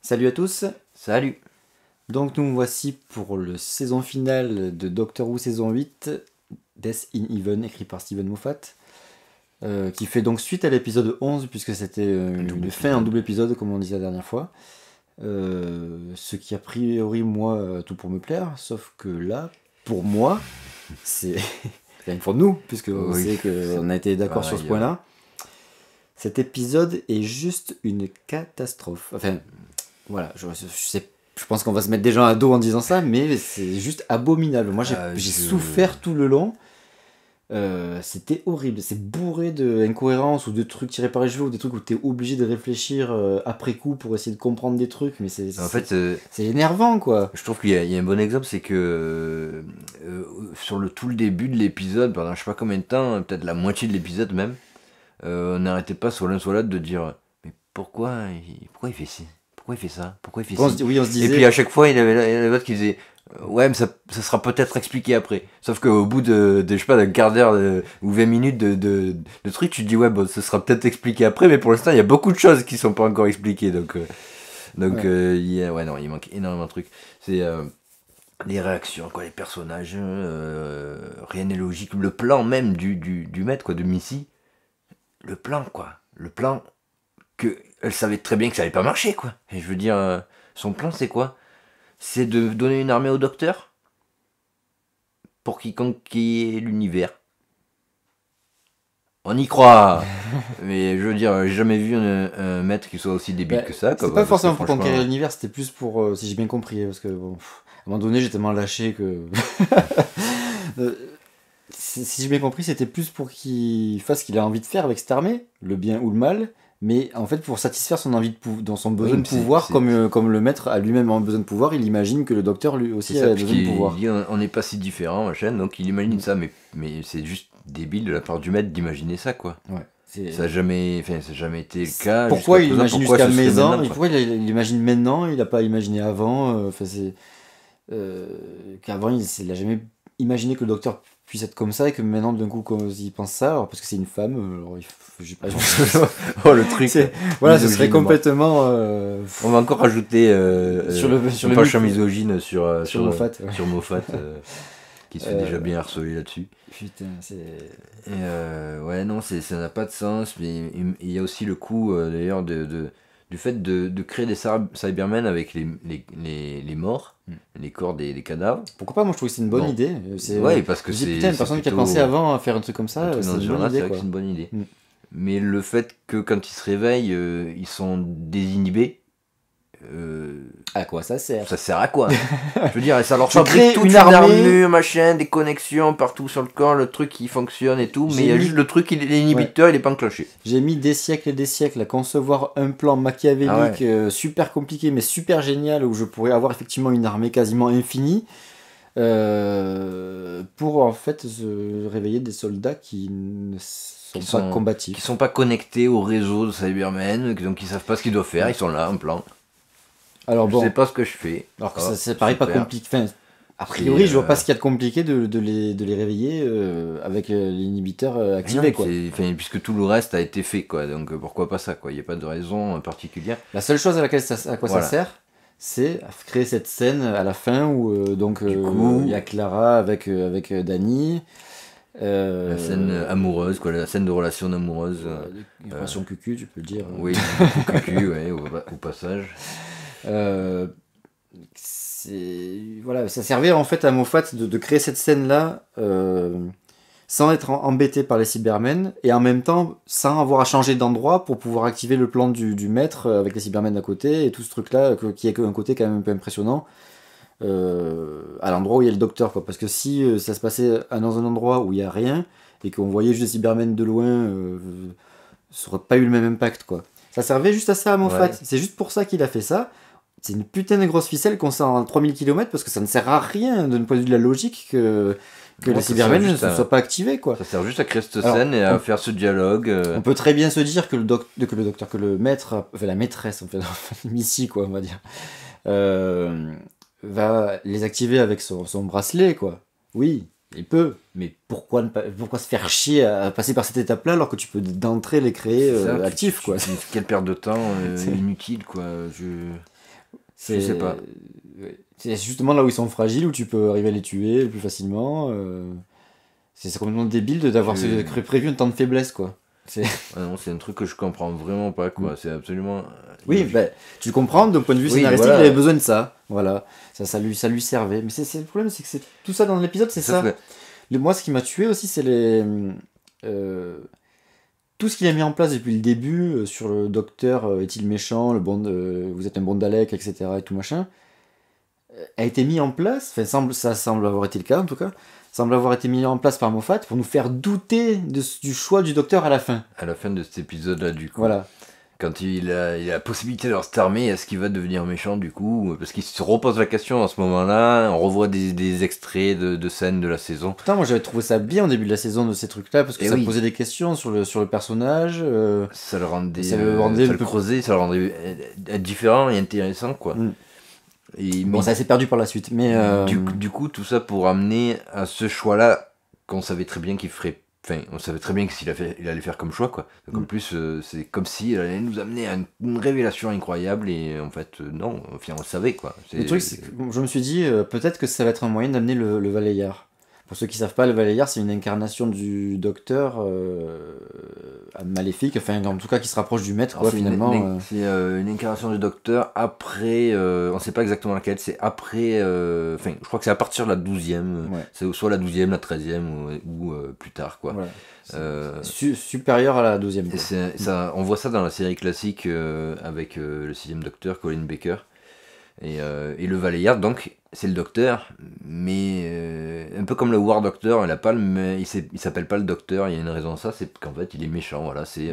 Salut à tous. Salut. Donc nous voici pour le saison finale de Doctor Who saison 8, Death in Heaven, écrit par Steven Moffat, qui fait donc suite à l'épisode 11, puisque c'était une fin en double épisode, comme on disait la dernière fois. Ce qui a priori, moi, tout pour me plaire, sauf que là, pour moi, c'est une fois de nous, puisque on sait qu'on a été d'accord sur ce point-là. Cet épisode est juste une catastrophe. Enfin, voilà, je pense qu'on va se mettre des gens à dos en disant ça, mais c'est juste abominable. Moi, j'ai souffert tout le long. C'était horrible. C'est bourré d'incohérences ou de trucs tirés par les cheveux ou des trucs où tu es obligé de réfléchir après coup pour essayer de comprendre des trucs. Mais c'est énervant, quoi. Je trouve qu'il y a un bon exemple, c'est que sur tout le début de l'épisode, pendant je sais pas combien de temps, peut-être la moitié de l'épisode même, on n'arrêtait pas sur l'un sur l'autre de dire mais pourquoi il fait ci, pourquoi il fait ça, pourquoi il fait ci. Oui, on se disait... Et puis à chaque fois il y avait l'autre qui disait ouais mais ça sera peut-être expliqué après. Sauf qu'au bout de je sais pas d'un quart d'heure ou 20 minutes de truc, tu te dis ouais bon ça sera peut-être expliqué après, mais pour l'instant il y a beaucoup de choses qui sont pas encore expliquées, donc il manque énormément de trucs. C'est les réactions, quoi, les personnages, rien n'est logique. Le plan même du maître, quoi, de Missy. Le plan que elle savait très bien que ça allait pas marcher, quoi. Et je veux dire, son plan c'est quoi? C'est de donner une armée au docteur pour qu'il conquiert l'univers. On y croit. Mais je veux dire, j'ai jamais vu un maître qui soit aussi débile que ça. C'est pas forcément pour conquérir l'univers, c'était plus pour, si j'ai bien compris, parce que bon, à un moment donné j'ai tellement lâché que... si j'ai bien compris, c'était plus pour qu'il fasse ce qu'il a envie de faire avec cette armée, le bien ou le mal, mais en fait pour satisfaire son envie dans son besoin de pouvoir, comme le maître a lui-même un besoin de pouvoir, il imagine que le docteur lui aussi a besoin de pouvoir. Il dit on n'est pas si différents, machin, donc il imagine ça, mais c'est juste débile de la part du maître d'imaginer ça, quoi. Ouais. Ça n'a jamais été le cas. Pourquoi il imagine jusqu'à maintenant, pourquoi il imagine maintenant, il n'a pas imaginé avant, qu'avant il n'a jamais imaginé que le docteur puisse être comme ça et que maintenant d'un coup quand il pense ça, alors parce que c'est une femme, alors j'ai pas oh le truc, voilà, ce serait complètement on va encore rajouter sur le penchant misogyne sur Moffat, sur Moffat qui se fait déjà bien harceler là-dessus. Putain, c'est... Et ouais, non, ça n'a pas de sens, mais il y a aussi le coup d'ailleurs du fait de créer des Cybermen avec les morts, les corps des cadavres. Pourquoi pas? Moi je trouve que c'est une bonne idée. Ouais, parce que putain, personne qui a pensé avant à faire un truc comme ça, c'est une bonne idée. Mais le fait que quand ils se réveillent, ils sont désinhibés. À quoi ça sert? Ça sert à quoi? Je veux dire, ça leur fabrique toute une armure, machin, des connexions partout sur le corps, le truc qui fonctionne et tout, mais il y a juste le truc, l'inhibiteur, il est pas enclenché. J'ai mis des siècles et des siècles à concevoir un plan machiavélique super compliqué mais super génial où je pourrais avoir effectivement une armée quasiment infinie pour en fait se réveiller des soldats qui ne sont pas combatifs. Qui sont pas connectés au réseau de Cybermen, donc ils savent pas ce qu'ils doivent faire, ils sont là, en plan. Alors bon, je sais pas ce que je fais. Alors que ça paraît pas compliqué. Enfin, a priori, je vois pas ce qu'il y a de compliqué de les réveiller avec l'inhibiteur activé, quoi. Puisque tout le reste a été fait, quoi. Donc pourquoi pas ça, quoi. Il n'y a pas de raison particulière. La seule chose à quoi ça sert, c'est à créer cette scène à la fin où il y a Clara avec Danny. La scène amoureuse, quoi, la scène de relation amoureuse. Relation cucu, tu peux le dire. Oui, cucu, ouais, au passage. Voilà, ça servait en fait à Moffat de créer cette scène là sans être embêté par les Cybermen et en même temps sans avoir à changer d'endroit pour pouvoir activer le plan du maître avec les Cybermen à côté et tout ce truc là qui est un côté quand même un peu impressionnant à l'endroit où il y a le docteur, quoi. Parce que si ça se passait dans un endroit où il n'y a rien et qu'on voyait juste les Cybermen de loin, ça aurait pas eu le même impact, quoi. Ça servait juste à ça à Moffat, c'est juste pour ça qu'il a fait ça. C'est une putain de grosse ficelle qu'on sort à 3000 km parce que ça ne sert à rien d'un point de vue de la logique que les Cybermen ne soient pas activés, quoi. Ça sert juste à créer cette scène et à faire ce dialogue. On peut très bien se dire que le maître, enfin la maîtresse, en fait, Missy, quoi, on va dire, va les activer avec son bracelet, quoi. Oui, il peut, mais pourquoi se faire chier à passer par cette étape-là alors que tu peux d'entrée les créer actifs, quoi. Quelle perte de temps inutile, quoi. Je sais pas. C'est justement là où ils sont fragiles, où tu peux arriver à les tuer plus facilement. C'est complètement débile d'avoir prévu un temps de faiblesse, quoi. Ah non, c'est un truc que je comprends vraiment pas, quoi. C'est absolument. Oui, tu comprends, d'un point de vue scénaristique, il avait besoin de ça. Voilà, ça lui servait. Mais le problème, c'est que tout ça dans l'épisode, c'est ça. Moi, ce qui m'a tué aussi, c'est tout ce qu'il a mis en place depuis le début sur le docteur, est-il méchant, vous êtes un bon Dalek, etc. et tout machin, a été mis en place, ça semble avoir été le cas en tout cas, semble avoir été mis en place par Moffat pour nous faire douter du choix du docteur à la fin. À la fin de cet épisode-là, du coup. Voilà. Quand il a la possibilité de leur s'armer, est-ce qu'il va devenir méchant du coup? Parce qu'il se repose la question à ce moment-là, on revoit des extraits de scènes de la saison. Putain, moi j'avais trouvé ça bien au début de la saison de ces trucs-là, parce que ça posait des questions sur le personnage. Ça le rendait, ça le creusait, ça le rendait différent et intéressant, quoi. Bon, ça s'est perdu par la suite, mais... Du coup, tout ça pour amener à ce choix-là qu'on savait très bien qu'il ferait. Enfin, on savait très bien qu'il allait faire comme choix, quoi. Donc en plus, c'est comme si il allait nous amener à une révélation incroyable, et en fait, non, enfin, on le savait, quoi. Le truc, c'est que je me suis dit, peut-être que ça va être un moyen d'amener le Valeyard. Pour ceux qui savent pas, le Valeyard, c'est une incarnation du docteur maléfique, enfin, en tout cas, qui se rapproche du maître, quoi, finalement. C'est une incarnation du docteur après, on sait pas exactement laquelle, c'est après, enfin, je crois que c'est à partir de la 12e, c'est soit la 12e, la 13e, ou plus tard, quoi. Voilà. Supérieur à la 12e. Ça, on voit ça dans la série classique avec le 6e docteur, Colin Baker. Et le Valeyard, donc, c'est le docteur, mais un peu comme le War Doctor, il s'appelle pas le docteur, il y a une raison à ça, c'est qu'en fait il est méchant, voilà, c'est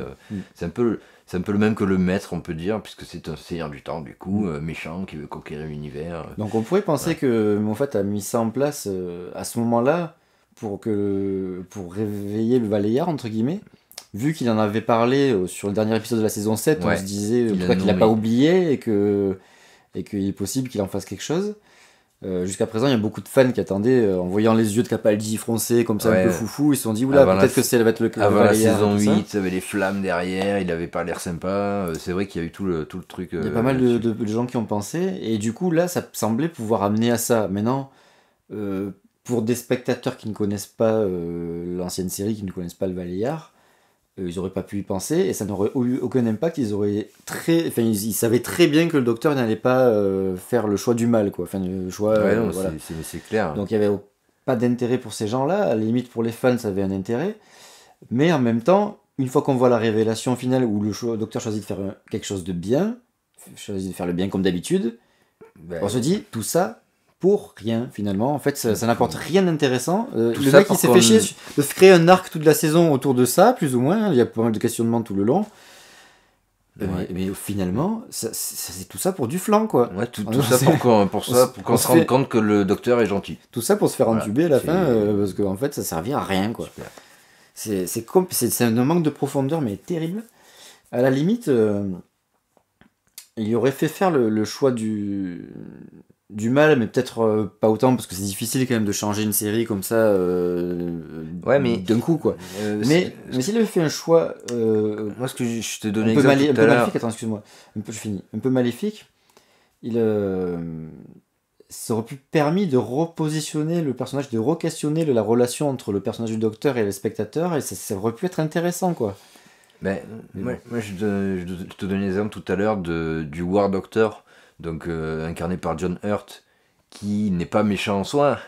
un peu le même que le maître, on peut dire, puisque c'est un seigneur du temps, du coup, méchant, qui veut conquérir l'univers. Donc on pourrait penser que Moffat a mis ça en place à ce moment-là, pour réveiller le Valeyard, entre guillemets. Vu qu'il en avait parlé sur le dernier épisode de la saison 7, on se disait qu'il l'a pas oublié, et qu'il est possible qu'il en fasse quelque chose. Jusqu'à présent, il y a beaucoup de fans qui attendaient, en voyant les yeux de Capaldi froncés comme ça, un peu foufou, ils se sont dit, oula, peut-être que ça va être le avant la saison 8, il y avait les flammes derrière, il avait pas l'air sympa, c'est vrai qu'il y a eu tout le truc. Il y a pas mal de gens qui ont pensé, et du coup, là, ça semblait pouvoir amener à ça. Maintenant, pour des spectateurs qui ne connaissent pas l'ancienne série, qui ne connaissent pas le Valeyard, ils auraient pas pu y penser, et ça n'aurait eu aucun impact. Ils savaient très bien que le docteur n'allait pas faire le choix du mal, quoi. Enfin, le choix. Voilà. C'est clair. Donc il y avait pas d'intérêt pour ces gens-là. À la limite, pour les fans, ça avait un intérêt. Mais en même temps, une fois qu'on voit la révélation finale où le docteur choisit de faire quelque chose de bien, choisit de faire le bien comme d'habitude, on se dit, tout ça pour rien, finalement. En fait, ça n'apporte rien d'intéressant. Le mec, il s'est fait chier de créer un arc toute la saison autour de ça, plus ou moins. Il y a pas mal de questionnements tout le long. Mais finalement, c'est tout ça pour du flanc, quoi. Ouais, tout ça pour qu'on se rende compte que le docteur est gentil. Tout ça pour se faire entuber à la fin, parce qu'en fait, ça servait à rien, quoi. C'est un manque de profondeur, mais terrible. À la limite, il aurait fait faire le choix du mal, mais peut-être pas autant, parce que c'est difficile quand même de changer une série comme ça d'un coup, quoi. Mais s'il avait fait un choix moi, ce que je te donnais un peu maléfique, attends, excuse-moi, un peu maléfique, ça aurait pu permis de repositionner le personnage, de re-questionner la relation entre le personnage du docteur et le spectateur, et ça aurait pu être intéressant, quoi. Moi, je te donnais l'exemple tout à l'heure du War Doctor, donc incarné par John Hurt, qui n'est pas méchant en soi,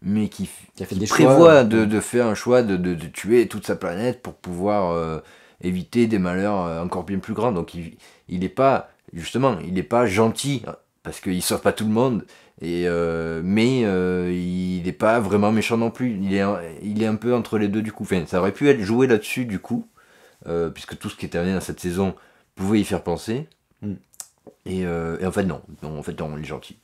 mais qui prévoit de faire un choix de tuer toute sa planète pour pouvoir éviter des malheurs encore bien plus grands. Donc il n'est pas gentil, parce qu'il ne sauve pas tout le monde, mais il n'est pas vraiment méchant non plus. Il est un peu entre les deux, du coup. Enfin, ça aurait pu être joué là-dessus, du coup, puisque tout ce qui est amené dans cette saison pouvait y faire penser. Et en fait non, il est gentil.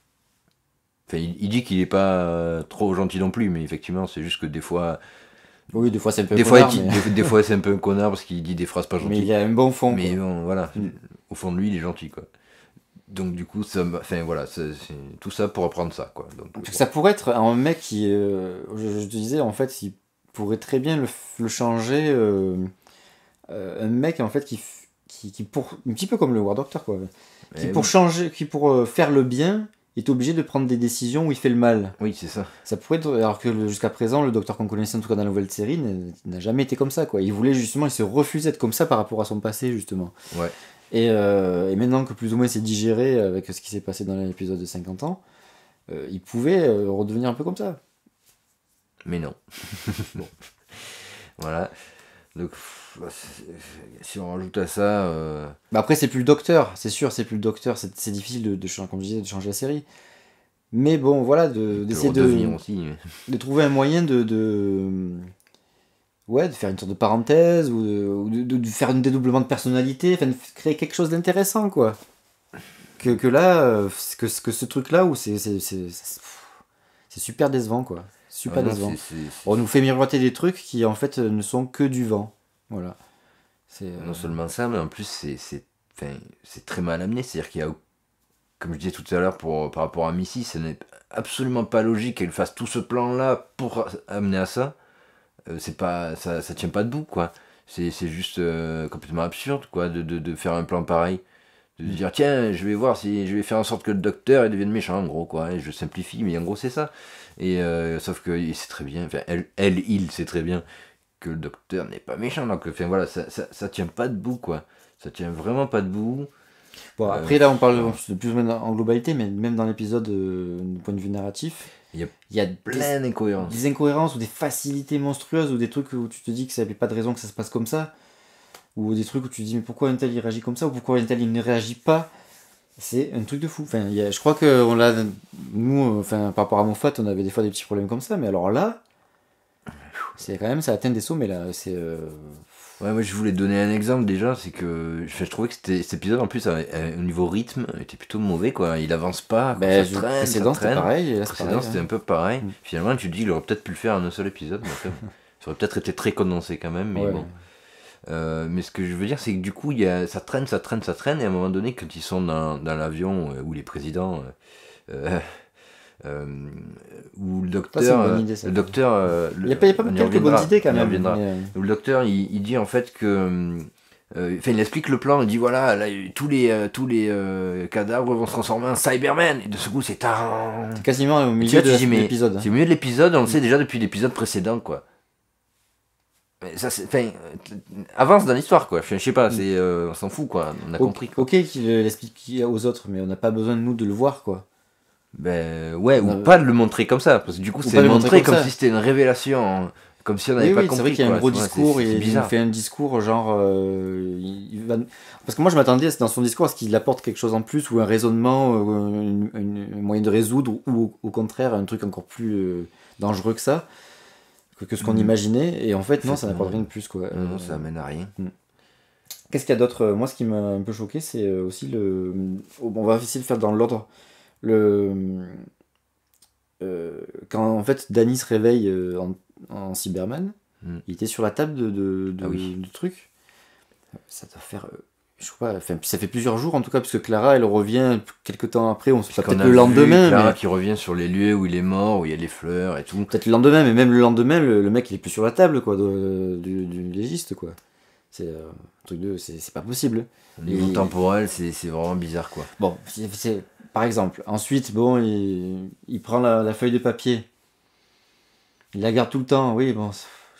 Enfin, il dit qu'il est pas trop gentil non plus, mais effectivement c'est juste que des fois c'est un peu un connard, des fois c'est un peu un connard parce qu'il dit des phrases pas gentilles. Mais il a un bon fond. Mais bon, voilà, au fond de lui il est gentil, quoi. Donc du coup c'est tout ça pour apprendre ça, quoi. Donc, ça pourrait être un mec qui, je te disais, en fait, il pourrait très bien le changer, un mec en fait qui un petit peu comme le War Doctor, quoi. qui pour faire le bien est obligé de prendre des décisions où il fait le mal. Oui, c'est ça. Ça pourrait être, alors que jusqu'à présent, le docteur qu'on connaissait en tout cas dans la nouvelle série n'a jamais été comme ça, quoi. Il voulait justement, il se refusait d'être comme ça par rapport à son passé, justement. Ouais. Et maintenant que plus ou moins c'est digéré avec ce qui s'est passé dans l'épisode de 50 ans, il pouvait redevenir un peu comme ça. Mais non. Bon. Voilà. Donc, si on rajoute à ça... Bah après, c'est plus le docteur, c'est sûr, c'est plus le docteur, c'est difficile de changer, comme je disais, de changer la série. Mais bon, voilà, d'essayer aussi. de trouver un moyen ouais, de faire une sorte de parenthèse, ou de faire un dédoublement de personnalité, enfin de créer quelque chose d'intéressant, quoi. Que là, que ce truc-là, où c'est super décevant, quoi. Super décevant. On nous fait miroiter des trucs qui, en fait, ne sont que du vent. Voilà. Non seulement ça, mais en plus, c'est très mal amené. C'est-à-dire qu'il y a, comme je disais tout à l'heure par rapport à Missy, ce n'est absolument pas logique qu'elle fasse tout ce plan-là pour amener à ça. Ça tient pas debout, quoi. C'est juste complètement absurde, quoi, de faire un plan pareil. De dire, tiens, je vais faire en sorte que le docteur il devienne méchant, en gros, quoi. Et je simplifie, mais en gros, c'est ça. Et sauf que il sait très bien, enfin, il sait très bien que le docteur n'est pas méchant. Donc, enfin, voilà, ça tient pas debout, quoi. Ça tient vraiment pas debout. Bon, après, là, on parle de plus ou moins en globalité, mais même dans l'épisode, du point de vue narratif, il y a plein d'incohérences. Des incohérences ou des facilités monstrueuses ou des trucs où tu te dis que ça n'avait pas de raison que ça se passe comme ça. Ou des trucs où tu te dis mais pourquoi un tel il réagit comme ça ou pourquoi un tel il ne réagit pas. C'est un truc de fou. Enfin, je crois que nous, par rapport à mon fat, on avait des fois des petits problèmes comme ça, mais alors là, c'est quand même, ça atteint des sommets là. Ouais, moi je voulais te donner un exemple déjà, c'est que je trouvais que cet épisode en plus au niveau rythme était plutôt mauvais, quoi. Il avance pas, ça traîne, le précédent c'était pareil. Le précédent c'était un peu pareil. Finalement tu te dis il aurait peut-être pu le faire en un seul épisode, mais ça aurait peut-être été très condensé quand même, mais bon. Mais ce que je veux dire, c'est que du coup, ça traîne, et à un moment donné, quand ils sont dans l'avion où les présidents, où le docteur, idée, le docteur, il y a pas quelques bonnes idées quand même. Où le docteur, il dit en fait que, il explique le plan, il dit voilà, là, tous les cadavres vont se transformer en Cybermen, et de ce coup, c'est quasiment au milieu de l'épisode. C'est au milieu de l'épisode, on le sait déjà depuis l'épisode précédent, quoi. Mais ça, avance dans l'histoire, quoi. Je sais pas, on s'en fout, quoi. On a compris. Quoi. Ok qu'il l'explique aux autres, mais on n'a pas besoin de nous de le voir, quoi. Ben ouais, ou pas de le montrer comme ça, parce que du coup c'est montré comme si c'était une révélation, comme si on n'avait pas compris. C'est vrai qu'il y a un gros discours, et il fait un discours genre, parce que moi je m'attendais dans son discours à ce qu'il apporte quelque chose en plus, ou un raisonnement, un moyen de résoudre, ou au contraire un truc encore plus dangereux que ça. Que ce qu'on imaginait, et en fait non, ça n'apporte rien de plus, quoi. Non, ça amène à rien. Qu'est-ce qu'il y a d'autre? Moi ce qui m'a un peu choqué, c'est aussi on va essayer de faire dans l'ordre. Quand en fait Danny se réveille en Cyberman, il était sur la table de trucs. Ça doit faire je sais pas, ça fait plusieurs jours en tout cas, parce que Clara elle revient quelques temps après, on se fait peut-être le lendemain. Clara qui revient sur les lieux où il est mort, où il y a les fleurs et tout. Peut-être le lendemain, mais même le lendemain, le mec il est plus sur la table, quoi, du légiste, quoi. C'est un truc c'est pas possible. Au niveau temporel, c'est vraiment bizarre, quoi. Bon, par exemple, ensuite, bon, il prend la feuille de papier, il la garde tout le temps, oui, bon.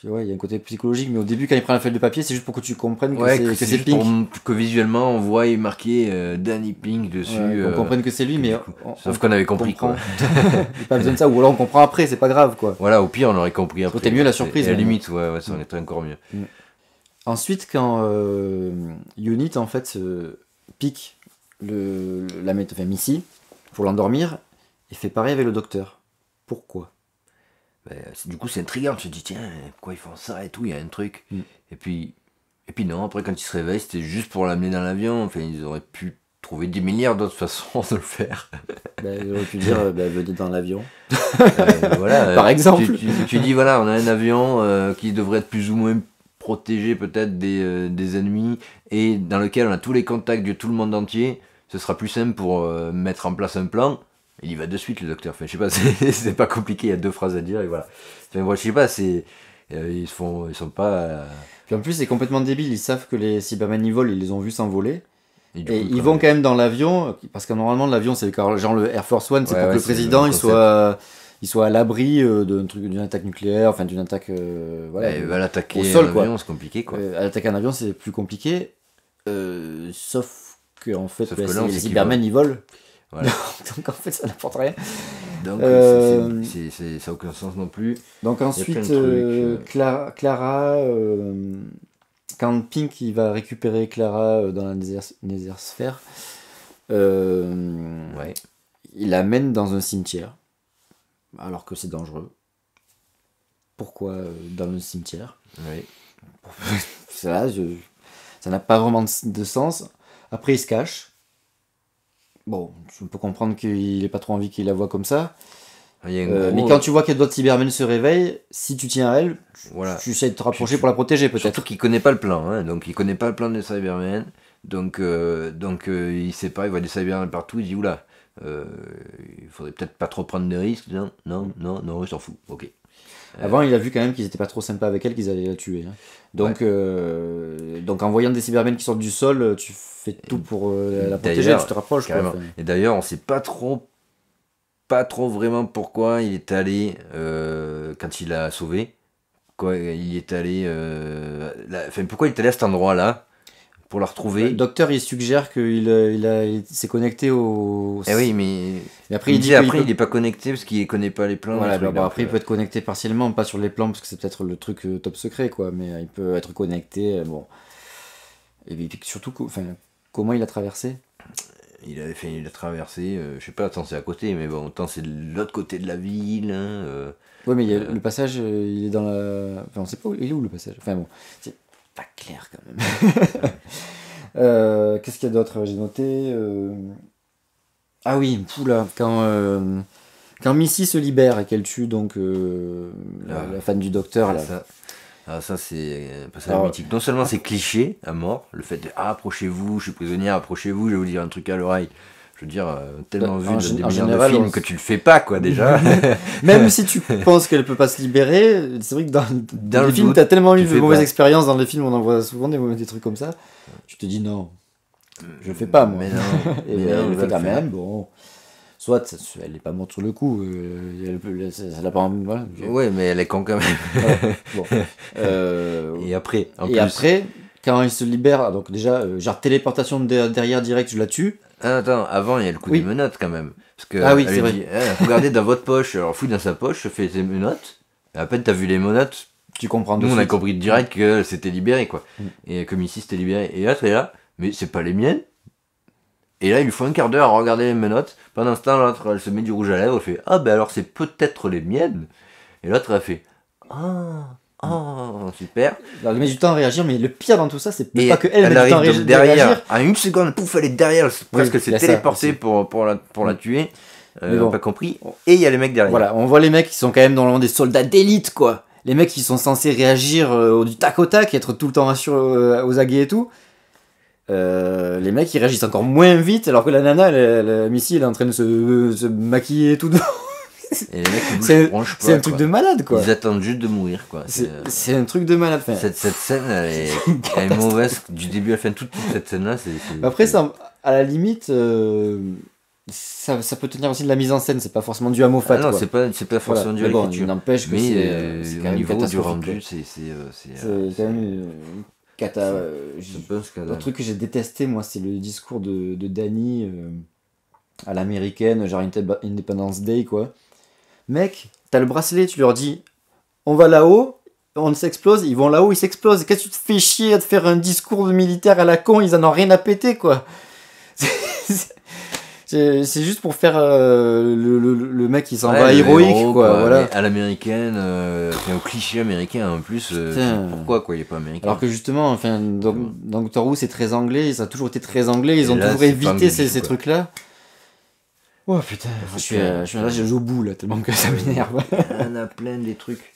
Ouais, il y a un côté psychologique, mais au début, quand il prend la feuille de papier, c'est juste pour que tu comprennes que c'est Pink. Que visuellement, on voit marqué Danny Pink dessus. On comprenne que c'est lui, mais. Sauf qu'on avait compris, quoi. Il n'y a pas besoin de ça, ou alors on comprend après, c'est pas grave, quoi. Voilà, au pire, on aurait compris après. C'était mieux la surprise. À la limite, ouais, ça en était encore mieux. Ensuite, quand Unit, en fait, pique Missy pour l'endormir, il fait pareil avec le docteur. Pourquoi? Du coup c'est intriguant, tu te dis tiens pourquoi ils font ça et tout, il y a un truc. Et puis non, après quand il se réveille c'était juste pour l'amener dans l'avion, enfin ils auraient pu trouver 10 milliards d'autres façons de le faire. Ils auraient pu dire venez dans l'avion. Voilà, par exemple. Tu dis voilà, on a un avion qui devrait être plus ou moins protégé peut-être des ennemis, et dans lequel on a tous les contacts de tout le monde entier, ce sera plus simple pour mettre en place un plan. Il y va de suite, le docteur. Enfin, je sais pas, c'est pas compliqué, il y a 2 phrases à dire et voilà. Enfin, moi, je sais pas, ils sont pas. Puis en plus, c'est complètement débile. Ils savent que les Cybermen y volent, ils les ont vus s'envoler. Et du Et coup, ils vont quand même dans l'avion, parce que normalement l'avion c'est genre le Air Force One, c'est Ouais, pour que ouais, le c'est le président même il soit à l'abri d'une attaque nucléaire, enfin d'une attaque voilà, il va l'attaquer au sol, un quoi. avion, c'est compliqué, quoi. À l'attaque un avion c'est plus compliqué, sauf que en fait Sauf que là, on les sait qu'ils Cybermen ils volent, Voilà. donc en fait ça n'apporte rien. Donc, Euh, ça n'a aucun sens non plus. donc Il y a plein ensuite de trucs. Clara, quand Pink il va récupérer Clara dans la Nézersphère, Ouais. il l'amène dans un cimetière, alors que c'est dangereux. Pourquoi dans un cimetière? Ouais. Ça, ça n'a pas vraiment de sens. Après, il se cache. Bon, je peux comprendre qu'il n'ait pas trop envie qu'il la voit comme ça. Il y a un Mais gros- quand tu vois que d'autres Cybermen se réveillent, si tu tiens à elle, Voilà. tu essaies de te rapprocher pour la protéger Surtout peut-être. qu'il connaît pas le plan, hein. Donc il connaît pas le plan des Cybermen. Donc il sait pas, il voit des Cybermen partout, il dit oula, il faudrait peut-être pas trop prendre de risques. Non, non, non, non, je s'en fous. Ok. Avant, il a vu quand même qu'ils étaient pas trop sympas avec elle, qu'ils allaient la tuer, hein. Donc en voyant des Cybermen qui sortent du sol, tu fais tout pour la protéger, D'ailleurs, tu te rapproches, quoi. carrément. Enfin, Et d'ailleurs, on sait pas trop vraiment pourquoi il est allé quand il l'a sauvé. Quoi, il est allé, enfin, pourquoi il est allé à cet endroit-là pour la le retrouver. docteur il suggère il s'est connecté au. Eh oui, mais Et après il il dit dit qu'il après peut. il est pas connecté parce qu'il connaît pas les plans. Voilà, les trucs, bon, donc, après il peut être connecté partiellement, pas sur les plans parce que c'est peut-être le truc top secret quoi, mais il peut être connecté. Bon. Et puis surtout, enfin, comment il a traversé? il a traversé, je sais pas, attends, c'est à côté, mais bon, autant c'est de l'autre côté de la ville. Hein. Ouais, mais le passage, il est dans la. Enfin, on sait pas où, il est où le passage. Enfin bon, c'est pas clair quand même. Qu'est-ce qu'il y a d'autre? J'ai noté. Ah oui, oula, quand Missy se libère et qu'elle tue donc la fan du docteur là. Ça c'est un passage Alors, mythique. Non seulement c'est cliché à mort, le fait de approchez-vous, je suis prisonnière, approchez-vous, je vais vous dire un truc à l'oreille. Je veux dire, tellement vu En dans des millions de général, films que tu le fais pas, quoi, déjà. Même si tu penses qu'elle peut pas se libérer, c'est vrai que dans le les films, doute, t'as tellement eu tu de fais mauvaises pas. expériences dans les films, on en voit souvent des trucs comme ça. Tu te dis non, je le fais pas moi. Mais non, Et mais non, elle on le va fait le quand faire. même, bon. Soit elle est pas morte sur le coup, ça l'a pas. Voilà, Ouais, mais elle est con quand même. voilà, bon. Et après, en Et plus. après, quand il se libère, donc déjà, genre téléportation derrière direct, je la tue. Ah, attends, avant il y a le coup Oui. des menottes quand même. Parce que Ah oui, elle c'est lui dit, regardez dans votre poche, alors fouille dans sa poche, fais tes menottes. Et à peine t'as vu les menottes, Tu comprends de nous on a suite. compris direct qu'elle s'était libérée, quoi. Mm. Et comme ici c'était libéré. Et là, t'es là, mais c'est pas les miennes. Et là, il lui faut un quart d'heure à regarder les menottes. Pendant ce temps, l'autre, elle se met du rouge à lèvres, elle fait, ah ben alors c'est peut-être les miennes. Et l'autre, elle fait, ah, super. Alors, elle met du temps à réagir, mais le pire dans tout ça, c'est Et pas que elle met du arrive temps à donc réagir. derrière, à une seconde, pouf, elle est derrière, presque il s'est y a ça téléportée aussi. pour la tuer. Mais bon. Pas compris. Et il y a les mecs derrière. Voilà, on voit les mecs qui sont quand même normalement des soldats d'élite, quoi. Les mecs qui sont censés réagir du tac au tac, être tout le temps aux aguets et tout. Les mecs ils réagissent encore moins vite, alors que la nana, Missy, elle est en train de se maquiller et tout. Et les mecs, ils C'est- bronchent pas, C'est un truc quoi. de malade, quoi. Ils attendent juste de mourir, quoi. C'est un truc de malade. Enfin, Cette scène, elle est mauvaise du début à la fin. Toute cette scène-là, après, ça, à la limite, ça peut tenir aussi de la mise en scène, c'est pas forcément dû à Moffat. Ah non, quoi. c'est pas Voilà. forcément dû à Mais bon, l'écriture. il n'empêche que Mais c'est quand au même niveau du catastrophique, rendu, quoi. c'est C'est quand même une cata. c'est un peu un scandale. Un truc que j'ai détesté, moi, c'est le discours de Danny à l'américaine, genre Independence Day, quoi. Mec, t'as le bracelet, tu leur dis, on va là-haut, on s'explose, ils vont là-haut, ils s'explosent. Qu'est-ce que tu te fais chier à te faire un discours militaire à la con, ils en ont rien à péter, quoi. C'est juste pour faire le mec qui s'en Ouais, va le héroïque, héros, quoi. Voilà. Mais à l'américaine, enfin, au cliché américain en plus. Putain. Pourquoi, quoi, il est pas américain. Alors que justement, enfin, Doctor Who c'est très anglais, ça a toujours été très anglais, ils Et ont là, toujours c'est pas anglais évité du tout, ces quoi. trucs-là. Oh putain, je suis là, je joue au bout là, tellement que ça m'énerve. Il y en a plein des trucs.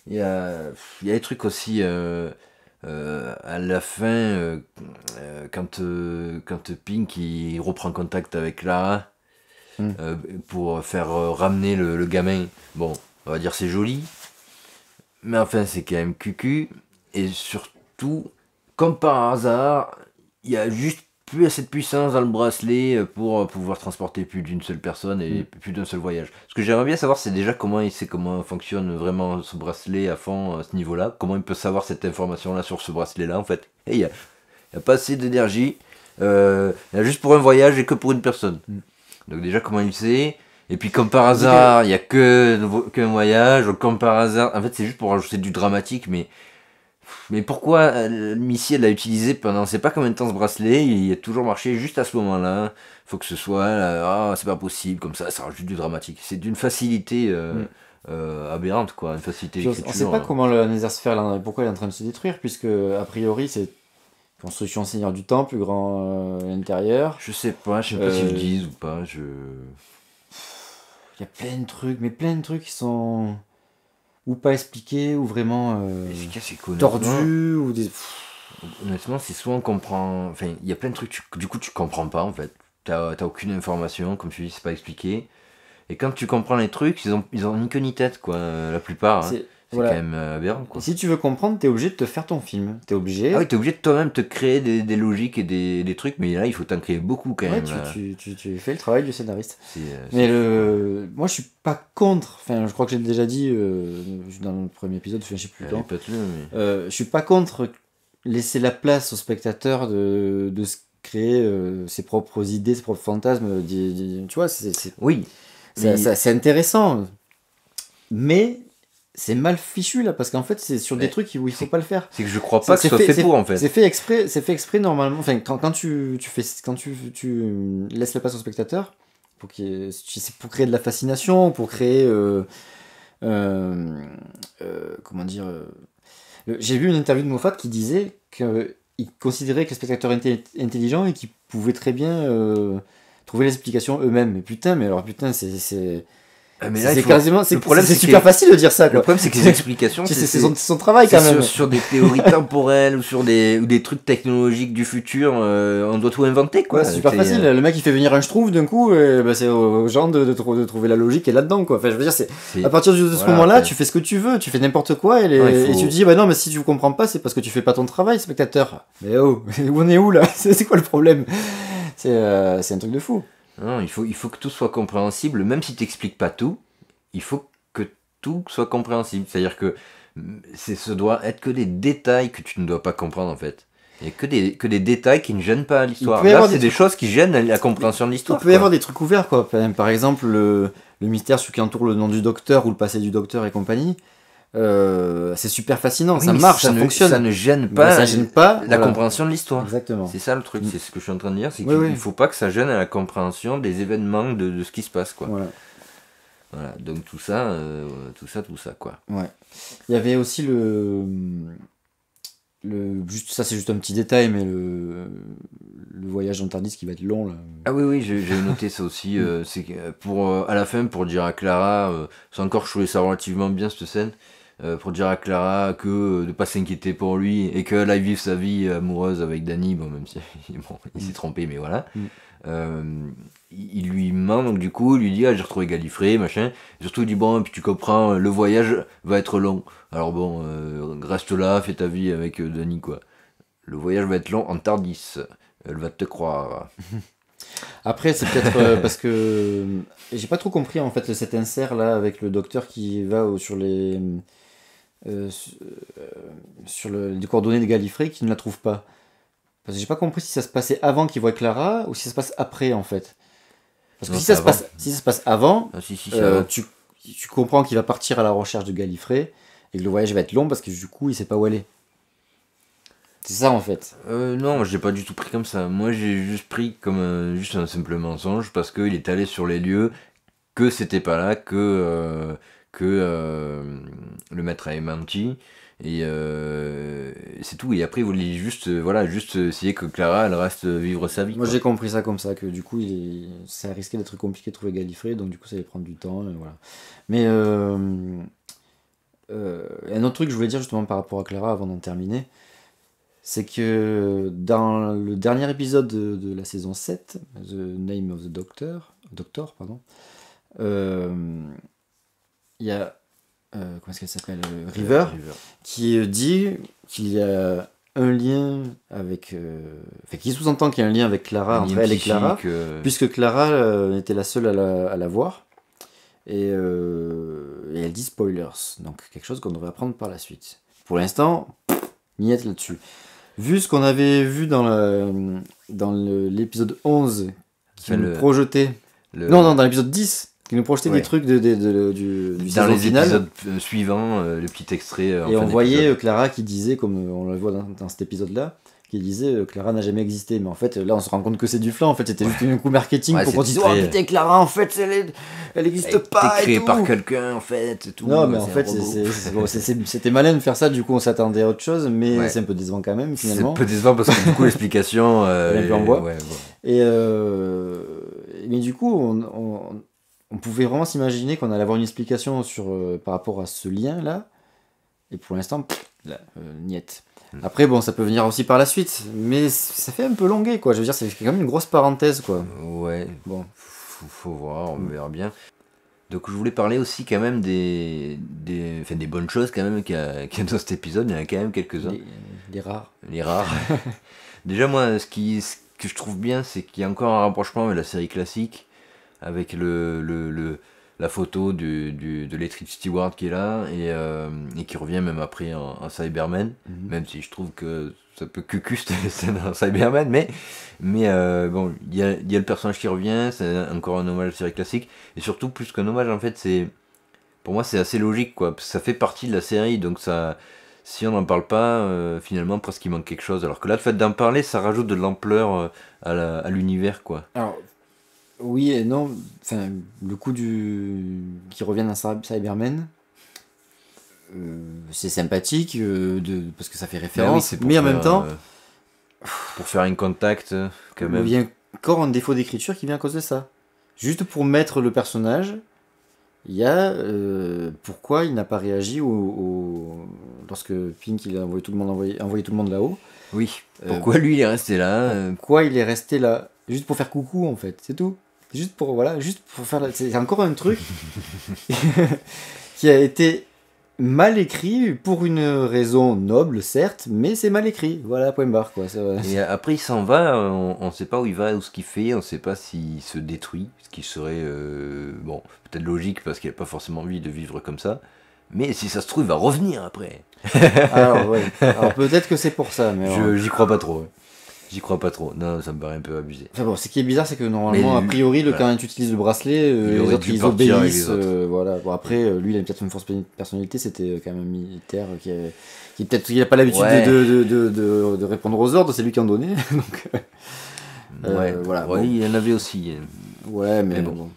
Il y a des trucs aussi à la fin, quand Pink il reprend contact avec Lara pour faire ramener le gamin. Bon, on va dire c'est joli, mais enfin c'est quand même cucu. Et surtout, comme par hasard, il y a juste plus assez de puissance dans le bracelet pour pouvoir transporter plus d'une seule personne et plus d'un seul voyage. Ce que j'aimerais bien savoir, c'est déjà comment il sait comment fonctionne vraiment ce bracelet à fond à ce niveau-là. Comment il peut savoir cette information-là sur ce bracelet-là, en fait. Et il y a pas assez d'énergie. Il y a juste pour un voyage et que pour une personne. Donc déjà, comment il sait. Et puis comme par hasard, il n'y a qu'un voyage. Donc, comme par hasard, en fait, c'est juste pour rajouter du dramatique, mais pourquoi Missy elle l'a utilisé pendant on sait pas combien de temps ce bracelet, il a toujours marché juste à ce moment-là. Faut que ce soit c'est pas possible comme ça rajoute du dramatique. C'est d'une facilité aberrante quoi, une facilité d'écriture. On sait pas comment le Nether là, pourquoi il est en train de se détruire puisque a priori c'est construction Seigneur du Temps, plus grand à l'intérieur. Je sais pas s'ils le disent ou pas. Il y a plein de trucs qui sont ou pas expliqués ou vraiment tordus ou des. Honnêtement, c'est soit on comprend. Enfin, il y a plein de trucs, du coup, tu comprends pas en fait. T'as aucune information, comme tu dis, c'est pas expliqué. Et quand tu comprends les trucs, ils ont ni queue ni tête, quoi, la plupart. C'est voilà. Quand même aberrant, quoi. Et si tu veux comprendre, t'es obligé de te faire ton film. T'es obligé. Ah oui, t'es obligé de toi-même te créer des logiques et des trucs, mais là, il faut t'en créer beaucoup quand même. Tu fais le travail du scénariste. Moi, je suis pas contre. Enfin, je crois que j'ai déjà dit dans le premier épisode, je sais plus le temps. Je suis pas contre laisser la place au spectateur de se créer ses propres idées, ses propres fantasmes. Tu vois, oui. C'est intéressant. Mais c'est mal fichu là, parce qu'en fait, c'est sur des trucs où il faut pas le faire. C'est que je crois pas que ce soit fait pour en fait. C'est fait exprès normalement. Enfin, quand tu laisses la place au spectateur, c'est pour créer de la fascination, pour créer. Comment dire. J'ai vu une interview de Moffat qui disait qu'il considérait que les spectateurs intelligents et qu'ils pouvaient très bien trouver les explications eux-mêmes. Mais putain, c'est. Mais là, c'est super facile de dire ça. Quoi. Le problème, c'est que les explications, c'est son travail quand même. Sur des théories temporelles ou sur des trucs technologiques du futur, on doit tout inventer. Quoi. Ouais, c'est super facile. Le mec, il fait venir un schtroumpf d'un coup, c'est aux gens de trouver la logique qui est là-dedans. Quoi. Enfin, je veux dire, à partir de ce moment-là, tu fais ce que tu veux, tu fais n'importe quoi, et tu dis, bah non, mais si tu comprends pas, c'est parce que tu fais pas ton travail, spectateur. Mais oh, on est où là? C'est quoi le problème? C'est un truc de fou. Non, il faut que tout soit compréhensible, même si tu n'expliques pas tout, il faut que tout soit compréhensible. C'est-à-dire que ce doit être que des détails que tu ne dois pas comprendre en fait. Il n'y a que des détails qui ne gênent pas l'histoire. Là, c'est des choses qui gênent la compréhension de l'histoire. Il peut y avoir des trucs ouverts, quoi. Par exemple, le mystère sur qui entoure le nom du docteur ou le passé du docteur et compagnie. C'est super fascinant, oui, ça marche, ça fonctionne. Ça ne gêne pas, la compréhension de l'histoire. Exactement. C'est ça le truc, c'est ce que je suis en train de dire, c'est qu'il ne faut pas que ça gêne à la compréhension des événements, de ce qui se passe, quoi. Voilà. Donc tout ça, quoi. Ouais. Il y avait aussi juste ça, c'est juste un petit détail, mais le voyage en Tardis qui va être long là. Ah oui, j'ai noté ça aussi. C'est à la fin, pour dire à Clara, c'est encore, je trouvais ça relativement bien cette scène. Pour dire à Clara que de pas s'inquiéter pour lui et qu'elle aille vivre sa vie amoureuse avec Danny, bon, même si il s'est trompé, mais voilà. Il lui ment, donc du coup, il lui dit j'ai retrouvé Gallifrey, machin. Et surtout, il dit bon, et puis tu comprends, le voyage va être long. Alors bon, reste là, fais ta vie avec Danny, quoi. Le voyage va être long en Tardis. Elle va te croire. Après, c'est peut-être parce que j'ai pas trop compris en fait cet insert là avec le docteur qui va sur les coordonnées de Gallifrey qui ne la trouve pas. Parce que j'ai pas compris si ça se passait avant qu'il voit Clara ou si ça se passe après en fait. Parce que si ça se passe avant, tu comprends qu'il va partir à la recherche de Gallifrey et que le voyage va être long parce que du coup il sait pas où aller. C'est ça en fait. Non, je l'ai pas du tout pris comme ça. Moi j'ai juste pris comme juste un simple mensonge parce qu'il est allé sur les lieux, que c'était pas là, que le maître avait menti. Et c'est tout. Et après, il voulait juste essayer que Clara elle reste vivre sa vie. Moi j'ai compris ça comme ça, que du coup ça risquait d'être compliqué de trouver Gallifrey, donc du coup ça allait prendre du temps. Et voilà. Mais un autre truc que je voulais dire justement par rapport à Clara avant d'en terminer, c'est que dans le dernier épisode de la saison 7, The Name of the Doctor, il y a comment est-ce qu'elle s'appelle, River, qui dit qu'il y a un lien avec... Enfin, qui sous-entend qu'il y a un lien avec Clara, entre elle et Clara, puisque Clara était la seule à la voir. Et elle dit spoilers, donc quelque chose qu'on devrait apprendre par la suite. Pour l'instant, niette là-dessus. Vu ce qu'on avait vu dans l'épisode 11, qui nous projetait... Non, dans l'épisode 10, qui nous projetait des trucs du dans les final. Épisodes suivants, le petit extrait. Et on voyait Clara qui disait, comme on le voit dans cet épisode-là, qui disait Clara n'a jamais existé. Mais en fait, là, on se rend compte que c'est du flan. En fait, c'était juste un coup marketing pour qu'on dise oh putain, Clara, en fait, elle existe pas. Elle est créée par quelqu'un, en fait. Et tout. Non, mais en fait, c'était malin de faire ça. Du coup, on s'attendait à autre chose, mais c'est un peu décevant quand même, finalement. C'est un peu décevant parce que du coup, l'explication. un peu en bois. Et mais du coup, on pouvait vraiment s'imaginer qu'on allait avoir une explication par rapport à ce lien-là. Et pour l'instant, niette. Après, bon, ça peut venir aussi par la suite, mais ça fait un peu longué, quoi. Je veux dire, c'est quand même une grosse parenthèse, quoi. Ouais, bon, faut voir, on verra bien. Donc, je voulais parler aussi quand même des bonnes choses, quand même, qu'il y a dans cet épisode. Il y en a quand même quelques-uns. Les rares. Les rares. Déjà, moi, ce que je trouve bien, c'est qu'il y a encore un rapprochement avec la série classique, avec la photo de Letrid Stewart qui est là et qui revient même après en Cyberman, même si je trouve que ça peut cucuste les scènes en Cyberman, mais bon, il y a le personnage qui revient, c'est encore un hommage à la série classique, et surtout plus qu'un hommage en fait, pour moi c'est assez logique quoi, parce que ça fait partie de la série, donc ça, si on n'en parle pas, finalement presque il manque quelque chose, alors que là le fait d'en parler ça rajoute de l'ampleur à l'univers quoi. Alors, oui et non, enfin, le coup qui revient dans Cyberman, c'est sympathique parce que ça fait référence, mais en même temps, pour faire un contact, quand même. Il y a encore un défaut d'écriture qui vient à cause de ça. Juste pour mettre le personnage, il y a pourquoi il n'a pas réagi lorsque Pink il a envoyé tout le monde là-haut. Oui. Pourquoi lui il est resté là Pourquoi il est resté là? Juste pour faire coucou en fait, c'est tout. Juste pour faire. C'est encore un truc qui a été mal écrit pour une raison noble, certes, mais c'est mal écrit. Voilà, point barre quoi. Et après il s'en va, on ne sait pas où il va, ou ce qu'il fait, on ne sait pas s'il se détruit, ce qui serait bon, peut-être logique parce qu'il n'a pas forcément envie de vivre comme ça. Mais si ça se trouve, il va revenir après. Alors peut-être que c'est pour ça, mais j'y crois pas trop. J'y crois pas trop. Non, ça me paraît un peu abusé. Enfin bon, ce qui est bizarre, c'est que normalement, a priori, quand tu utilises le bracelet, les autres ils obéissent. Voilà. Bon, après, lui, il a peut-être une force personnalité. C'était quand même un militaire qui peut-être il a pas l'habitude de répondre aux ordres. C'est lui qui en donnait. Donc, voilà. Ouais, bon. Il y en avait aussi. Ouais, mais bon.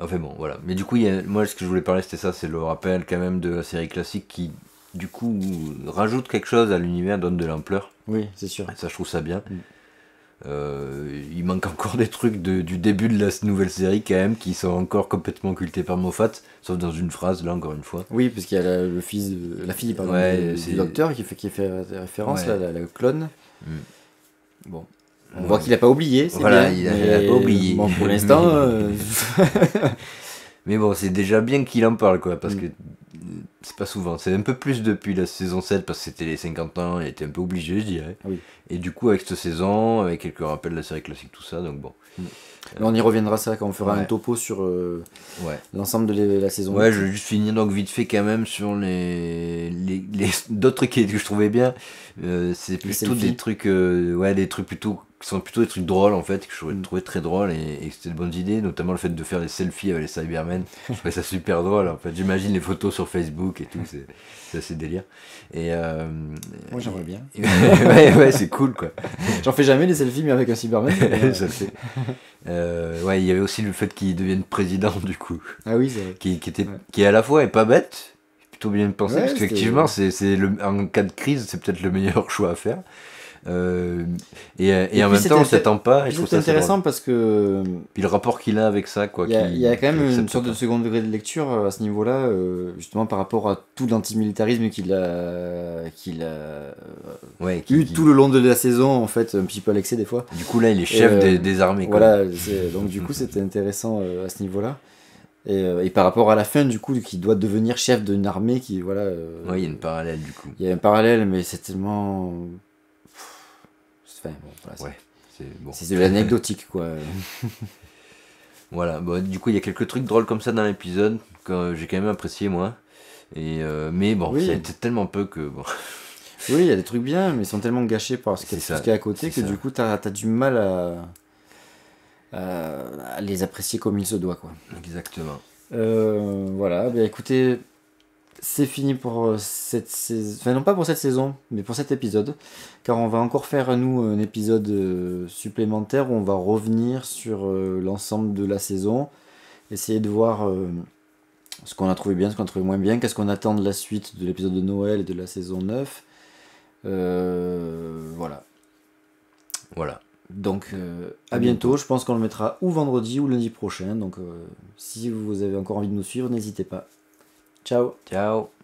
Enfin bon, voilà. Mais du coup, moi, ce que je voulais parler, c'était ça, c'est le rappel quand même de la série classique qui, du coup, rajoute quelque chose à l'univers, donne de l'ampleur. Oui, c'est sûr. Ça, je trouve ça bien. Il manque encore des trucs du début de la nouvelle série quand même qui sont encore complètement occultés par Moffat, sauf dans une phrase, là, encore une fois. Oui, parce qu'il y a la fille du docteur qui fait référence, là, la clone. Bon. On voit qu'il n'a pas oublié, c'est voilà, bien. Il n'a pas oublié. Bon, pour l'instant... Mais bon, c'est déjà bien qu'il en parle, quoi, parce que c'est pas souvent. C'est un peu plus depuis la saison 7, parce que c'était les 50 ans, il était un peu obligé, je dirais. Oui. Et du coup, avec cette saison, avec quelques rappels de la série classique, tout ça, donc bon. Mais on y reviendra ça quand on fera un topo sur l'ensemble de la saison. Ouais, je vais juste finir donc vite fait quand même sur les d'autres trucs que je trouvais bien. C'est plutôt des trucs, des trucs plutôt qui sont plutôt des trucs drôles en fait, que je trouvais très drôles et c'était de bonnes idées, notamment le fait de faire des selfies avec les Cybermen. Je trouvais ça super drôle en fait. J'imagine les photos sur Facebook et tout, c'est assez délire. Et moi j'aimerais bien. ouais, c'est cool quoi. J'en fais jamais les selfies mais avec un Cyberman. Ça le fait. Il y avait aussi le fait qu'il devienne président du coup. Ah oui, c'est vrai. Qui à la fois est pas bête, plutôt bien pensé, parce qu'effectivement en cas de crise c'est peut-être le meilleur choix à faire. Et en même temps on s'attend pas, et je trouve ça intéressant parce que puis le rapport qu'il a avec ça quoi, il y a quand même une sorte de second degré de lecture à ce niveau là, justement par rapport à tout l'antimilitarisme qu'il a eu tout le long de la saison en fait, un petit peu à l'excès des fois. Du coup là il est chef des armées quoi. Voilà, donc du coup c'était intéressant à ce niveau là. Et par rapport à la fin, du coup, qui doit devenir chef d'une armée qui, voilà. Ouais, il y a une parallèle du coup. Il y a un parallèle, mais c'est tellement. Enfin, bon, voilà, Ouais, c'est bon. c'est de l'anecdotique, quoi. Voilà, bon, du coup, il y a quelques trucs drôles comme ça dans l'épisode que j'ai quand même apprécié, moi. Mais bon, Oui. ça a été tellement peu que bon. Oui, il y a des trucs bien, mais ils sont tellement gâchés par ce C'est qu'il ça, y a à côté que c'est ça. du coup, t'as du mal à les apprécier comme il se doit, quoi. Exactement. Voilà, bien écoutez, c'est fini pour cette saison. Enfin, non pas pour cette saison, mais pour cet épisode. Car on va encore faire, nous, un épisode supplémentaire où on va revenir sur l'ensemble de la saison. Essayer de voir ce qu'on a trouvé bien, ce qu'on a trouvé moins bien, qu'est-ce qu'on attend de la suite de l'épisode de Noël et de la saison 9. Voilà. Voilà. Donc à bientôt, je pense qu'on le mettra ou vendredi ou lundi prochain. Donc si vous avez encore envie de nous suivre, n'hésitez pas. Ciao. Ciao.